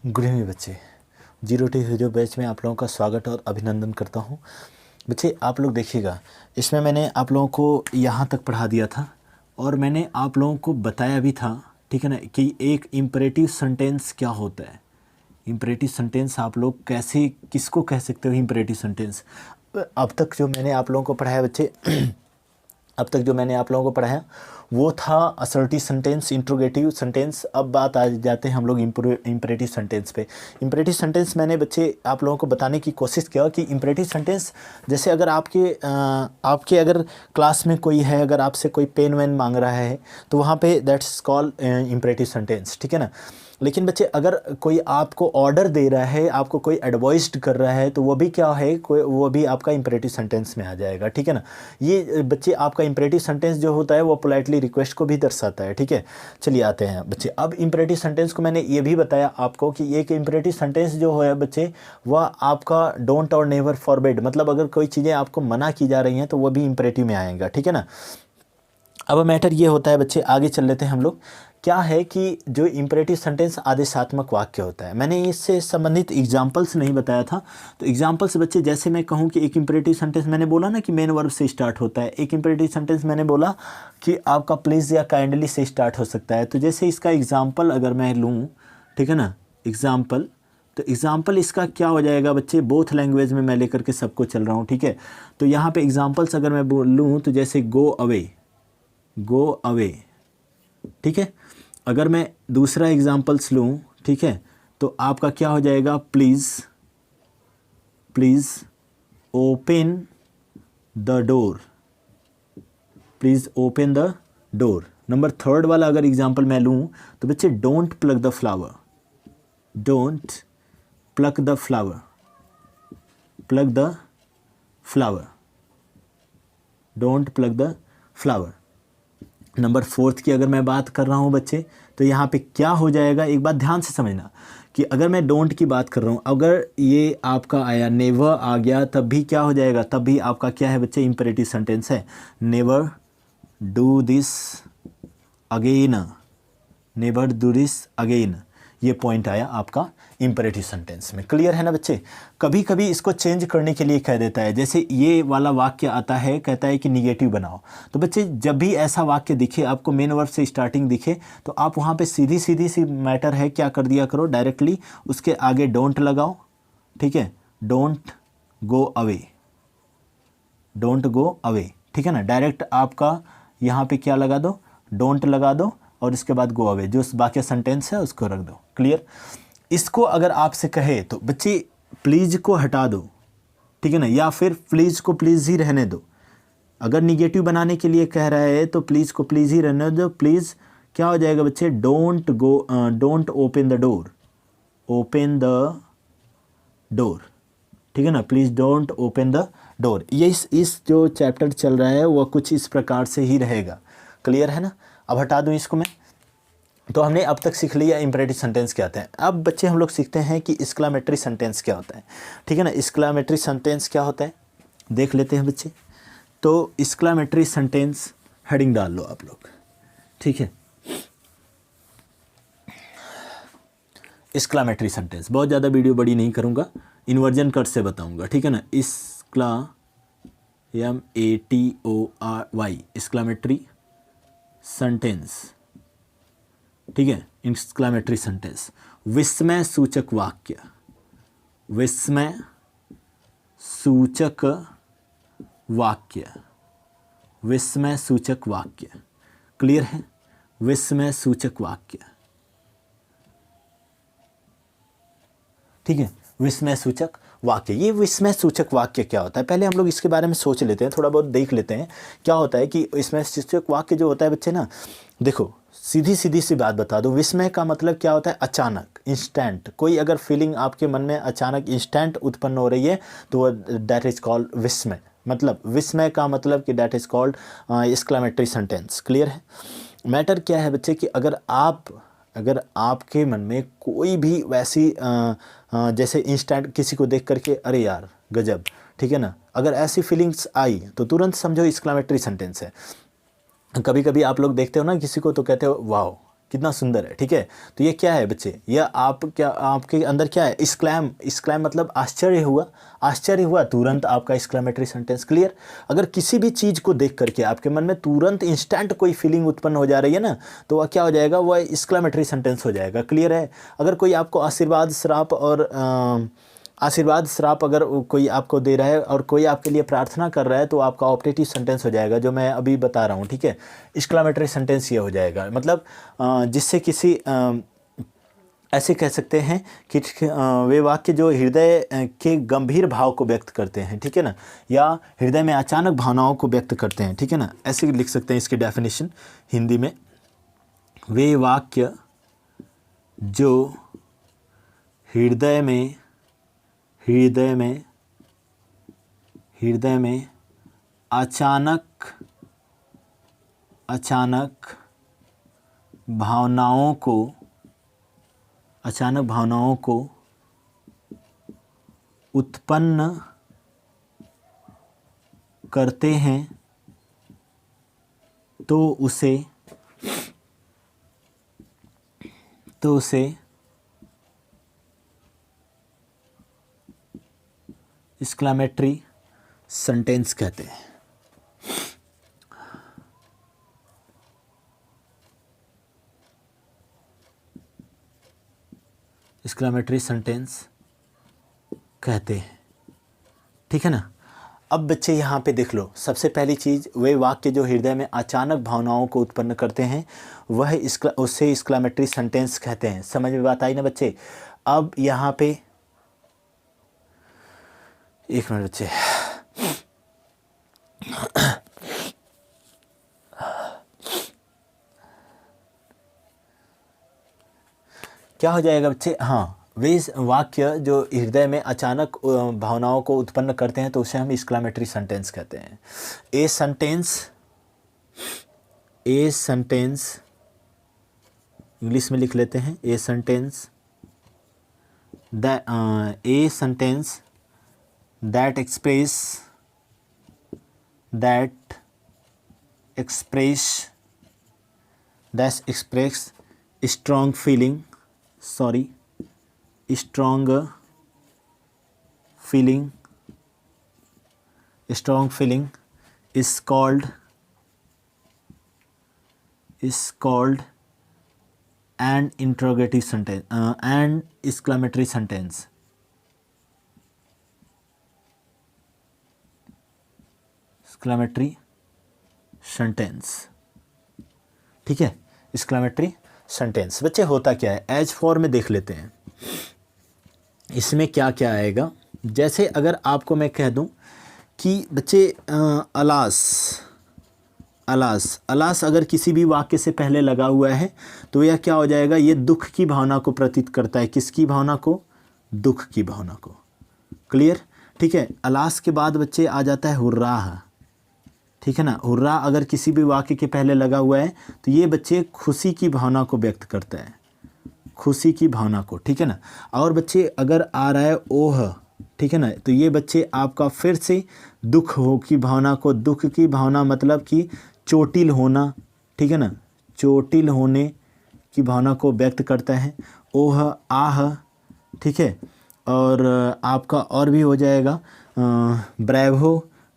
Good evening बच्चे। 0 to 0 batch में आप लोगों का स्वागत और अभिनंदन करता हूँ। बच्चे आप लोग देखिएगा, इसमें मैंने आप लोगों को यहाँ तक पढ़ा दिया था और मैंने आप लोगों को बताया भी था, ठीक है ना, कि एक इम्परेटिव सेंटेंस क्या होता है। इम्परेटिव सेंटेंस आप लोग कैसे किसको कह सकते हो इम्परेटिव सेंटेंस। अब तक जो मैंने आप लोगों को पढ़ाया बच्चे अब तक जो मैंने आप लोगों को पढ़ाया वो था असर्टिव सेंटेंस, इंट्रोगेटिव सेंटेंस। अब बात आ जाते हैं हम लोग इम्परेटिव सेंटेंस पे। इम्परेटिव सेंटेंस मैंने बच्चे आप लोगों को बताने की कोशिश किया कि इम्परेटिव सेंटेंस जैसे अगर आपके अगर क्लास में कोई है, अगर आपसे कोई पेन वैन मांग रहा है तो वहाँ पे दैट्स कॉल्ड इम्परेटिव सेंटेंस, ठीक है ना। लेकिन बच्चे अगर कोई आपको ऑर्डर दे रहा है, आपको कोई एडवाइस्ड कर रहा है तो वो भी क्या है, कोई वो भी आपका इम्परेटिव सेंटेंस में आ जाएगा, ठीक है ना। ये बच्चे आपका इम्परेटिव सेंटेंस जो होता है वो पोलाइटली रिक्वेस्ट को भी दर्शाता है, ठीक है। चलिए आते हैं बच्चे। अब इम्परेटिव सेंटेंस को मैंने ये भी बताया आपको कि एक इम्परेटिव सेंटेंस जो है बच्चे वह आपका डोंट और नेवर फॉरबिड, मतलब अगर कोई चीज़ें आपको मना की जा रही हैं तो वो भी इम्परेटिव में आएगा, ठीक है ना। अब मैटर ये होता है बच्चे, आगे चल लेते हैं हम लोग। क्या है कि जो इम्परेटिव सेंटेंस आदेशात्मक वाक्य होता है, मैंने इससे संबंधित एग्जांपल्स नहीं बताया था। तो एग्जांपल्स बच्चे, जैसे मैं कहूँ कि एक इम्परेटिव सेंटेंस मैंने बोला ना कि मेन वर्ब से स्टार्ट होता है। एक इम्परेटिव सेंटेंस मैंने बोला कि आपका प्लीज़ या काइंडली से स्टार्ट हो सकता है। तो जैसे इसका एग्जाम्पल अगर मैं लूँ, ठीक है ना, एग्जाम्पल, तो एग्जाम्पल इसका क्या हो जाएगा बच्चे, बोथ लैंग्वेज में मैं लेकर के सबको चल रहा हूँ, ठीक है। तो यहाँ पे एग्जाम्पल्स अगर मैं बोलूँ तो जैसे गो अवे, ठीक है। अगर मैं दूसरा एग्जाम्पल्स लूँ, ठीक है, तो आपका क्या हो जाएगा, please open the door, please open the door. Number third वाला अगर एग्जाम्पल मैं लूँ तो बच्चे don't plug the flower, don't plug the flower, don't plug the flower. Number fourth की अगर मैं बात कर रहा हूँ बच्चे, तो यहाँ पे क्या हो जाएगा, एक बात ध्यान से समझना कि अगर मैं डोंट की बात कर रहा हूँ, अगर ये आपका आया नेवर आ गया तब भी क्या हो जाएगा, तब भी आपका क्या है बच्चे, इम्परेटिव सेंटेंस है। नेवर डू दिस अगेन, ये पॉइंट आया आपका इम्परेटिव सेंटेंस में। क्लियर है ना बच्चे। कभी कभी इसको चेंज करने के लिए कह देता है, जैसे ये वाला वाक्य आता है, कहता है कि निगेटिव बनाओ। तो बच्चे जब भी ऐसा वाक्य दिखे, आपको मेन वर्ब से स्टार्टिंग दिखे, तो आप वहाँ पे सीधी सी मैटर है, क्या कर दिया करो, डायरेक्टली उसके आगे डोंट लगाओ, ठीक है। डोंट गो अवे, ठीक है ना। डायरेक्ट आपका यहाँ पे क्या लगा दो, डोंट लगा दो और इसके बाद गो अवे, जो बाकी सेंटेंस है उसको रख दो। क्लियर। इसको अगर आपसे कहे तो बच्चे प्लीज़ को हटा दो, ठीक है ना, या फिर प्लीज़ को प्लीज़ ही रहने दो। अगर निगेटिव बनाने के लिए कह रहा है तो प्लीज़ को प्लीज़ ही रहने दो। प्लीज़ क्या हो जाएगा बच्चे, डोंट ओपन द डोर, ठीक है ना। Please don't open the door. ये इस जो चैप्टर चल रहा है वह कुछ इस प्रकार से ही रहेगा। क्लियर है ना। अब हटा दूँ इसको मैं। तो हमने अब तक सीख लिया इम्परेटिव सेंटेंस क्या होता है। अब बच्चे हम लोग सीखते हैं कि एक्सक्लेमेटरी सेंटेंस क्या होता है, ठीक है ना। एक्सक्लेमेटरी सेंटेंस क्या होता है देख लेते हैं बच्चे। तो एक्सक्लेमेटरी सेंटेंस हेडिंग डाल लो आप लोग, ठीक है। एक्सक्लेमेटरी सेंटेंस, बहुत ज़्यादा वीडियो बड़ी नहीं करूँगा, इन्वर्जन कट से बताऊँगा, ठीक है ना। MATORY एक्सक्लेमेटरी सेंटेंस, ठीक है। एक्सक्लेमेटरी सेंटेंस, विस्मय सूचक वाक्य, क्लियर है। विस्मय सूचक वाक्य, ठीक है। विस्मय सूचक वाक्य, ये विस्मय सूचक वाक्य क्या होता है, पहले हम लोग इसके बारे में सोच लेते हैं, थोड़ा बहुत देख लेते हैं क्या होता है। कि विस्मय सूचक वाक्य जो होता है बच्चे ना, देखो सीधी सी बात बता दो। विस्मय का मतलब क्या होता है, अचानक, इंस्टेंट। कोई अगर फीलिंग आपके मन में अचानक इंस्टेंट उत्पन्न हो रही है तो दैट इज कॉल्ड विस्मय। मतलब विस्मय का मतलब कि that is called exclamatory sentence. Clear है। मैटर क्या है बच्चे कि अगर आपके मन में कोई भी वैसी जैसे इंस्टेंट किसी को देख करके अरे यार गजब, ठीक है ना, अगर ऐसी फीलिंग्स आई तो तुरंत समझो एक्सक्लेमेटरी सेंटेंस है। कभी कभी आप लोग देखते हो ना किसी को तो कहते हो वाओ, कितना सुंदर है, ठीक है। तो ये क्या है बच्चे, यह आपके अंदर क्या है, एक्सक्लैम मतलब आश्चर्य हुआ तुरंत, आपका एक्सक्लेमेटरी सेंटेंस। क्लियर। अगर किसी भी चीज़ को देख करके आपके मन में तुरंत इंस्टेंट कोई फीलिंग उत्पन्न हो जा रही है ना, तो वह क्या हो जाएगा, वह एक्सक्लेमेटरी सेंटेंस हो जाएगा। क्लियर है। अगर कोई आपको आशीर्वाद श्राप अगर कोई आपको दे रहा है और कोई आपके लिए प्रार्थना कर रहा है, तो आपका ऑप्टेटिव सेंटेंस हो जाएगा, जो मैं अभी बता रहा हूँ, ठीक है। एक्सक्लेमेटरी सेंटेंस ये हो जाएगा, मतलब जिससे किसी ऐसे कह सकते हैं कि वे वाक्य जो हृदय के गंभीर भाव को व्यक्त करते हैं, ठीक है ना, या हृदय में अचानक भावनाओं को व्यक्त करते हैं, ठीक है ना। ऐसे लिख सकते हैं इसकी डेफिनेशन हिंदी में, वे वाक्य जो हृदय में अचानक भावनाओं को उत्पन्न करते हैं, तो उसे एक्सक्लेमेटरी सेंटेंस कहते हैं। एक्सक्लेमेटरी सेंटेंस कहते हैं, ठीक है ना। अब बच्चे यहाँ पे देख लो, सबसे पहली चीज़, वे वाक्य जो हृदय में अचानक भावनाओं को उत्पन्न करते हैं, उसे एक्सक्लेमेटरी सेंटेंस कहते हैं। समझ में बात आई ना बच्चे। अब यहाँ पे एक मिनट बच्चे, क्या हो जाएगा बच्चे, हाँ, वे वाक्य जो हृदय में अचानक भावनाओं को उत्पन्न करते हैं, तो उसे हम एक्सक्लेमेटरी सेंटेंस कहते हैं। ए सेंटेंस इंग्लिश में लिख लेते हैं, a sentence that express strong feeling is called an interrogative sentence and exclamatory sentence। Exclamatory sentence, ठीक है। एक्सक्लेमेटरी सेंटेंस बच्चे होता क्या है, एज फॉर में देख लेते हैं। इसमें क्या क्या आएगा, जैसे अगर आपको मैं कह दूं कि बच्चे अलास अगर किसी भी वाक्य से पहले लगा हुआ है, तो यह क्या हो जाएगा, ये दुख की भावना को प्रतीत करता है। किसकी भावना को, दुख की भावना को। क्लियर, ठीक है। अलास के बाद बच्चे आ जाता है हुर्राह, ठीक है ना। हुर्रा अगर किसी भी वाक्य के पहले लगा हुआ है, तो ये बच्चे खुशी की भावना को व्यक्त करता है, खुशी की भावना को, ठीक है ना। और बच्चे अगर आ रहा है ओह, ठीक है ना, तो ये बच्चे आपका फिर से दुख की भावना को, दुख की भावना मतलब कि चोटिल होना, ठीक है ना, चोटिल होने की भावना को व्यक्त करता है। ओह, आह, ठीक है। और आपका और भी हो जाएगा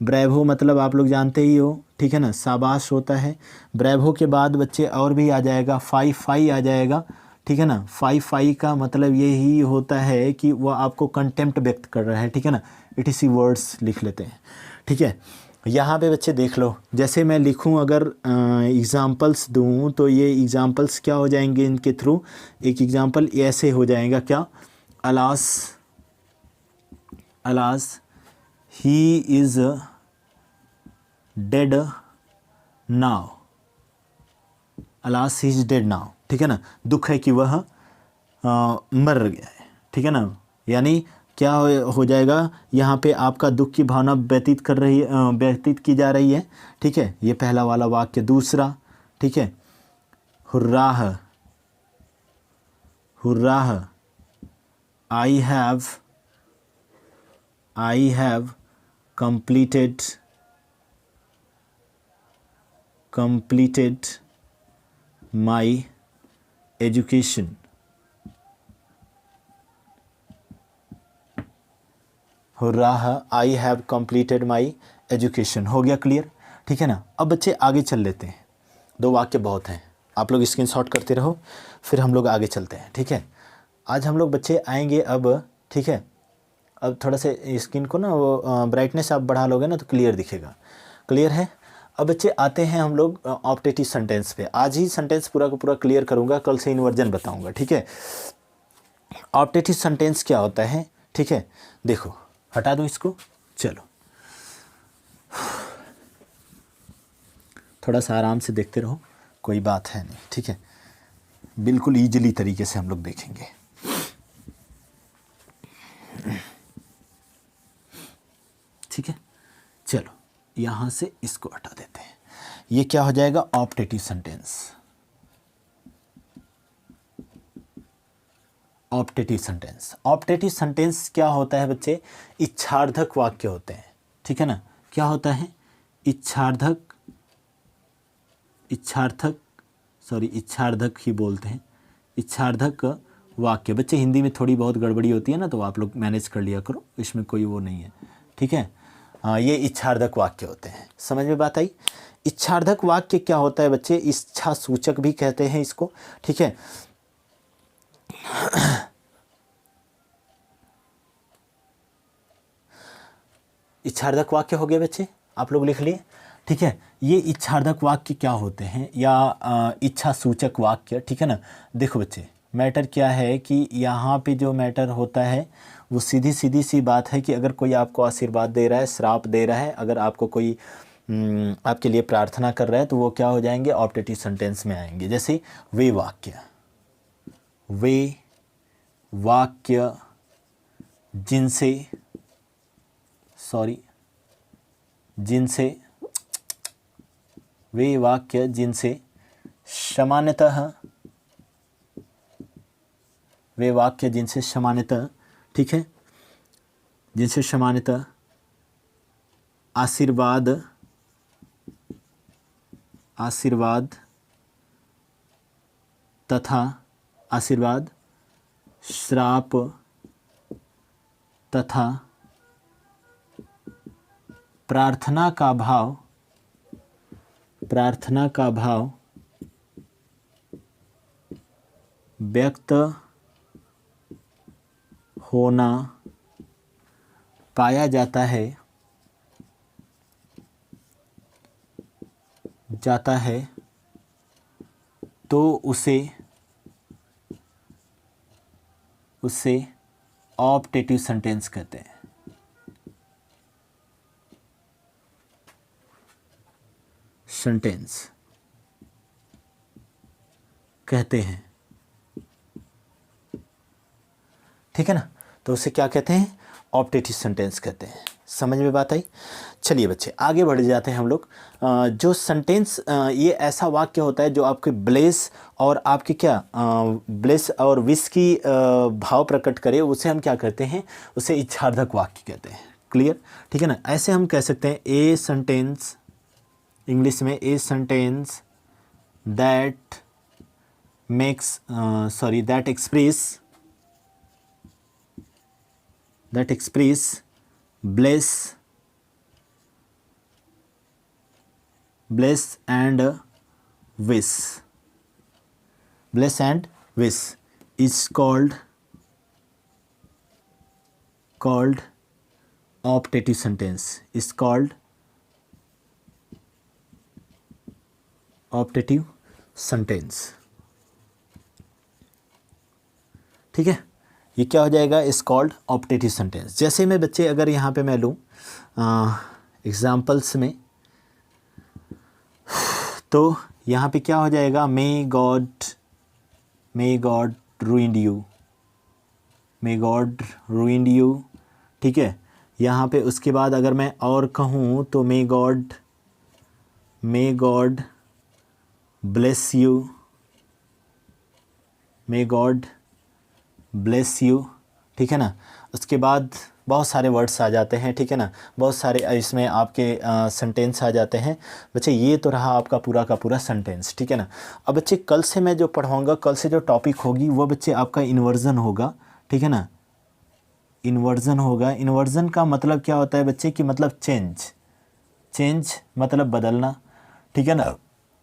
ब्रेवो मतलब आप लोग जानते ही हो, ठीक है ना, शाबाश होता है। ब्रेवो के बाद बच्चे और भी आ जाएगा, फाई आ जाएगा, ठीक है ना। फाई का मतलब यही होता है कि वह आपको कंटेम्प्ट व्यक्त कर रहा है, ठीक है ना। etc वर्ड्स लिख लेते हैं, ठीक है। यहाँ पे बच्चे देख लो, जैसे मैं लिखूँ अगर एग्ज़ाम्पल्स दूँ, तो ये एग्ज़ाम्पल्स क्या हो जाएंगे इनके थ्रू। एक एग्ज़ाम्पल ऐसे हो जाएगा, क्या, alas he is dead now, alas he is dead now, ठीक है ना। दुख है कि वह मर गया है, ठीक है ना। यानी क्या हो जाएगा, यहाँ पे आपका दुख की भावना व्यतीत की जा रही है, ठीक है। ये पहला वाला वाक्य। दूसरा, ठीक है, hurrah I have completed my education हो रहा, I have completed my education. हो गया क्लियर, ठीक है ना। अब बच्चे आगे चल लेते हैं, 2 वाक्य बहुत हैं, आप लोग स्क्रीनशॉट करते रहो, फिर हम लोग आगे चलते हैं, ठीक है। आज हम लोग बच्चे आएंगे अब, ठीक है। अब थोड़ा से स्क्रीन को ना वो ब्राइटनेस आप बढ़ा लोगे ना तो क्लियर दिखेगा। क्लियर है। अब बच्चे आते हैं हम लोग ऑप्टेटिव सेंटेंस पे। आज ही सेंटेंस पूरा का पूरा क्लियर करूँगा, कल से इन्वर्जन बताऊँगा, ठीक है। ऑप्टेटिव सेंटेंस क्या होता है, ठीक है। देखो हटा दो इसको, चलो थोड़ा सा आराम से देखते रहो, कोई बात है नहीं, ठीक है। बिल्कुल ईजिली तरीके से हम लोग देखेंगे। ठीक है, चलो यहाँ से इसको हटा देते हैं। ये क्या हो जाएगा, optative sentence. Optative sentence, optative sentence क्या होता है बच्चे, इच्छार्धक वाक्य होते हैं, ठीक है ना। क्या होता है, इच्छार्धक ही बोलते हैं, इच्छार्धक वाक्य। बच्चे हिंदी में थोड़ी बहुत गड़बड़ी होती है ना, तो आप लोग मैनेज कर लिया करो, इसमें कोई वो नहीं है, ठीक है। ये इच्छार्धक वाक्य होते हैं, समझ में बात आई। इच्छार्धक वाक्य क्या होता है बच्चे, इच्छा सूचक भी कहते हैं इसको, ठीक है। इच्छार्धक वाक्य हो गए बच्चे, आप लोग लिख लिए, ठीक है। ये इच्छार्धक वाक्य क्या होते हैं, या इच्छा सूचक वाक्य, ठीक है ना। देखो बच्चे, मैटर क्या है कि यहाँ पे जो मैटर होता है वो सीधी सी बात है कि अगर कोई आपको आशीर्वाद दे रहा है, श्राप दे रहा है, अगर आपको कोई आपके लिए प्रार्थना कर रहा है, तो वो क्या हो जाएंगे, ऑप्टेटिव सेंटेंस में आएंगे। जैसे वे वाक्य जिनसे सामान्यतः, ठीक है, जिनसे सामान्यतः आशीर्वाद श्राप तथा प्रार्थना का भाव व्यक्त होना पाया जाता है तो उसे ऑप्टेटिव सेंटेंस कहते हैं। ठीक है ना। तो उसे क्या कहते हैं, ऑप्टेटिव सेंटेंस कहते हैं। समझ में बात आई। चलिए बच्चे आगे बढ़ जाते हैं हम लोग। जो सेंटेंस ये ऐसा वाक्य होता है जो आपके ब्लेस और आपके ब्लेस और विश की भाव प्रकट करे, उसे हम क्या कहते हैं, उसे इच्छार्धक वाक्य कहते हैं। क्लियर, ठीक है ना। ऐसे हम कह सकते हैं ए सेंटेंस, इंग्लिश में a sentence that express bless and wish is called optative sentence, is called optative sentence। ठीक है, ये क्या हो जाएगा, इज कॉल्ड ऑप्टेटिव सेंटेंस। जैसे में बच्चे अगर यहाँ पे मैं लूँ एग्जाम्पल्स में, तो यहाँ पे क्या हो जाएगा, मे गॉड ruined you, ठीक है। यहाँ पे उसके बाद अगर मैं और कहूँ तो मे गॉड bless you, ठीक है ना। उसके बाद बहुत सारे वर्ड्स आ जाते हैं, ठीक है ना, बहुत सारे इसमें आपके सेंटेंस आ जाते हैं। बच्चे ये तो रहा आपका पूरा का पूरा सेंटेंस, ठीक है ना। अब बच्चे कल से मैं जो पढ़ाऊँगा, कल से जो टॉपिक होगी वो बच्चे आपका इन्वर्जन होगा, ठीक है ना। इन्वर्जन होगा। इन्वर्जन का मतलब क्या होता है बच्चे कि मतलब चेंज, चेंज मतलब बदलना, ठीक है ना।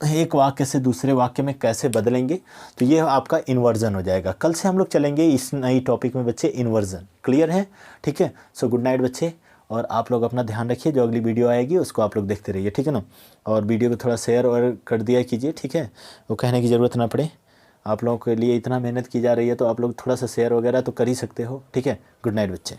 एक वाक्य से दूसरे वाक्य में कैसे बदलेंगे, तो ये आपका इन्वर्जन हो जाएगा। कल से हम लोग चलेंगे इस नई टॉपिक में बच्चे, इन्वर्जन। क्लियर है, ठीक है। सो गुड नाइट बच्चे, और आप लोग अपना ध्यान रखिए। जो अगली वीडियो आएगी उसको आप लोग देखते रहिए, ठीक है ना। और वीडियो को थोड़ा शेयर और कर दिया कीजिए, ठीक है, वो कहने की ज़रूरत ना पड़े। आप लोगों के लिए इतना मेहनत की जा रही है तो आप लोग थोड़ा सा शेयर वगैरह तो कर ही सकते हो, ठीक है। गुड नाइट बच्चे।